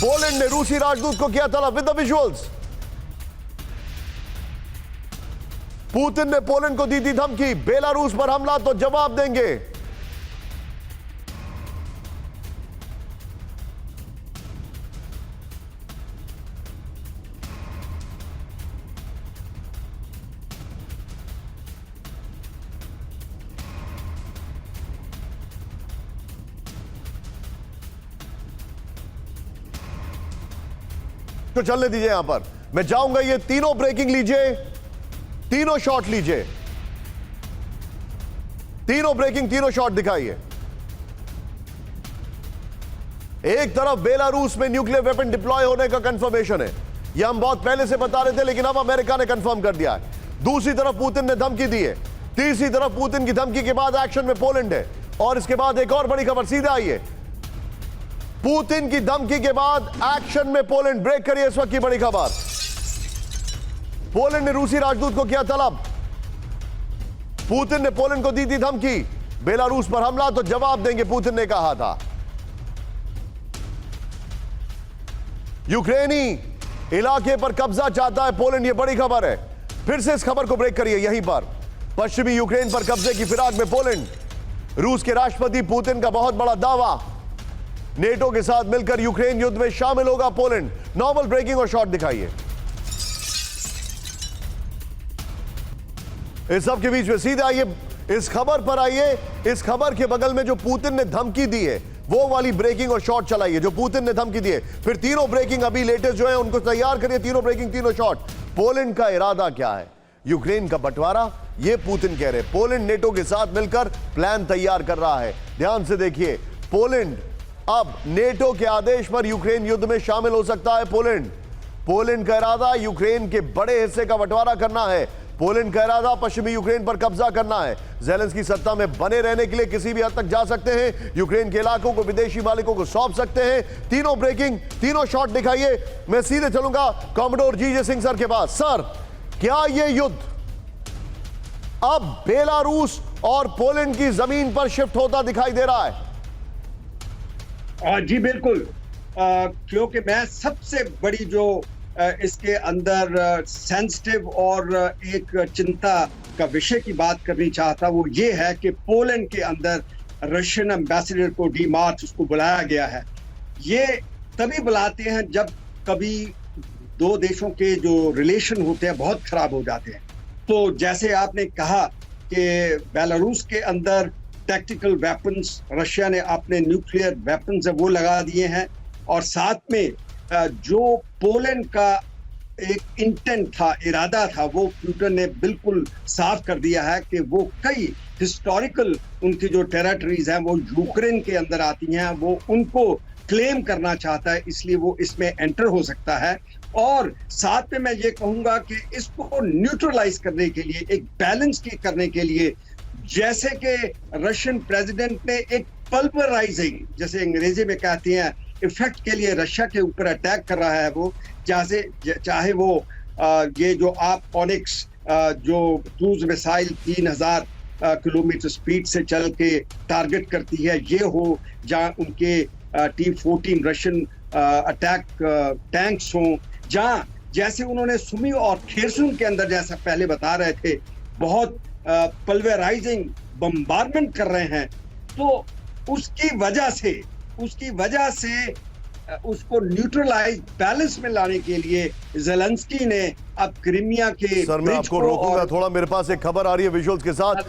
Poland ने रूसी राजदूत को किया तलब विद द विजुअल्स। पुतिन ने पोलैंड को दी थी धमकी, बेलारूस पर हमला तो जवाब देंगे। तो चलने दीजिए, यहां पर मैं जाऊंगा। ये तीनों ब्रेकिंग लीजिए, तीनों शॉट लीजिए, तीनों ब्रेकिंग, तीनों शॉट दिखाइए। एक तरफ बेलारूस में न्यूक्लियर वेपन डिप्लॉय होने का कंफर्मेशन है, यह हम बहुत पहले से बता रहे थे, लेकिन अब अमेरिका ने कंफर्म कर दिया है। दूसरी तरफ पुतिन ने धमकी दी है, तीसरी तरफ पुतिन की धमकी के बाद एक्शन में पोलैंड है। और इसके बाद एक और बड़ी खबर सीधा आई है, पुतिन की धमकी के बाद एक्शन में पोलैंड। ब्रेक करिए इस वक्त की बड़ी खबर। पोलैंड ने रूसी राजदूत को किया तलब। पुतिन ने पोलैंड को दी थी धमकी, बेलारूस पर हमला तो जवाब देंगे, पुतिन ने कहा था। यूक्रेनी इलाके पर कब्जा चाहता है पोलैंड, यह बड़ी खबर है। फिर से इस खबर को ब्रेक करिए यहीं पर। पश्चिमी यूक्रेन पर कब्जे की फिराक में पोलैंड। रूस के राष्ट्रपति पुतिन का बहुत बड़ा दावा, नेटो के साथ मिलकर यूक्रेन युद्ध में शामिल होगा पोलैंड। नॉर्मल ब्रेकिंग और शॉट दिखाइए। इस सब के बीच में सीधे आइए इस खबर पर आइए। इस खबर के बगल में जो पुतिन ने धमकी दी है वो वाली ब्रेकिंग और शॉट चलाइए, जो पुतिन ने धमकी दी है। फिर तीनों ब्रेकिंग अभी लेटेस्ट जो है उनको तैयार करिए, तीनों ब्रेकिंग, तीनों शॉट। पोलैंड का इरादा क्या है? यूक्रेन का बंटवारा, ये पुतिन कह रहे। पोलैंड नेटो के साथ मिलकर प्लान तैयार कर रहा है। ध्यान से देखिए, पोलैंड अब नेटो के आदेश पर यूक्रेन युद्ध में शामिल हो सकता है। पोलैंड का इरादा यूक्रेन के बड़े हिस्से का बंटवारा करना है। पोलैंड का इरादा पश्चिमी यूक्रेन पर कब्जा करना है। ज़ेलेंस्की सत्ता में बने रहने के लिए किसी भी हद तक जा सकते हैं। यूक्रेन के इलाकों को विदेशी मालिकों को सौंप सकते हैं। तीनों ब्रेकिंग, तीनों शॉट दिखाइए। मैं सीधे चलूंगा कॉमोडोर जीजे सिंह सर के पास। सर, क्या यह युद्ध अब बेलारूस और पोलैंड की जमीन पर शिफ्ट होता दिखाई दे रहा है? जी बिल्कुल, क्योंकि मैं सबसे बड़ी जो इसके अंदर सेंसिटिव और एक चिंता का विषय की बात करनी चाहता वो ये है कि पोलैंड के अंदर रशियन एम्बेसडर को डी मार्च उसको बुलाया गया है। ये तभी बुलाते हैं जब कभी दो देशों के जो रिलेशन होते हैं बहुत खराब हो जाते हैं। तो जैसे आपने कहा कि बेलारूस के अंदर टैक्टिकल वेपन्स, रशिया ने अपने न्यूक्लियर वेपन्स है वो लगा दिए हैं, और साथ में जो पोलैंड का एक इंटेंट था, इरादा था, वो पुतिन ने बिल्कुल साफ कर दिया है कि वो कई हिस्टोरिकल उनकी जो टेरिटरीज हैं वो यूक्रेन के अंदर आती हैं, वो उनको क्लेम करना चाहता है, इसलिए वो इसमें एंटर हो सकता है। और साथ में मैं ये कहूंगा कि इसको न्यूट्रलाइज करने के लिए, एक बैलेंस करने के लिए, जैसे कि रशियन प्रेसिडेंट ने एक पल्वराइजिंग, जैसे अंग्रेजी में कहते हैं, इफेक्ट के लिए रशिया के ऊपर अटैक कर रहा है वो, चाहे वो ये जो आप ऑनिक्स जो क्रूज मिसाइल 3000 किलोमीटर स्पीड से चल के टारगेट करती है, ये हो, जहां उनके T-14 रशियन अटैक टैंक्स हों, जहां जैसे उन्होंने सुमी और खेरसुन के अंदर जैसा पहले बता रहे थे बहुत पल्वराइजिंग बम्बार्डमेंट कर रहे हैं, तो उसकी वजह से उसको न्यूट्रलाइज, बैलेंस में लाने के लिए ज़ेलेंस्की ने अब क्रीमिया के सर, मैं आपको रोकूंगा थोड़ा, मेरे पास एक खबर आ रही है विजुअल्स के साथ।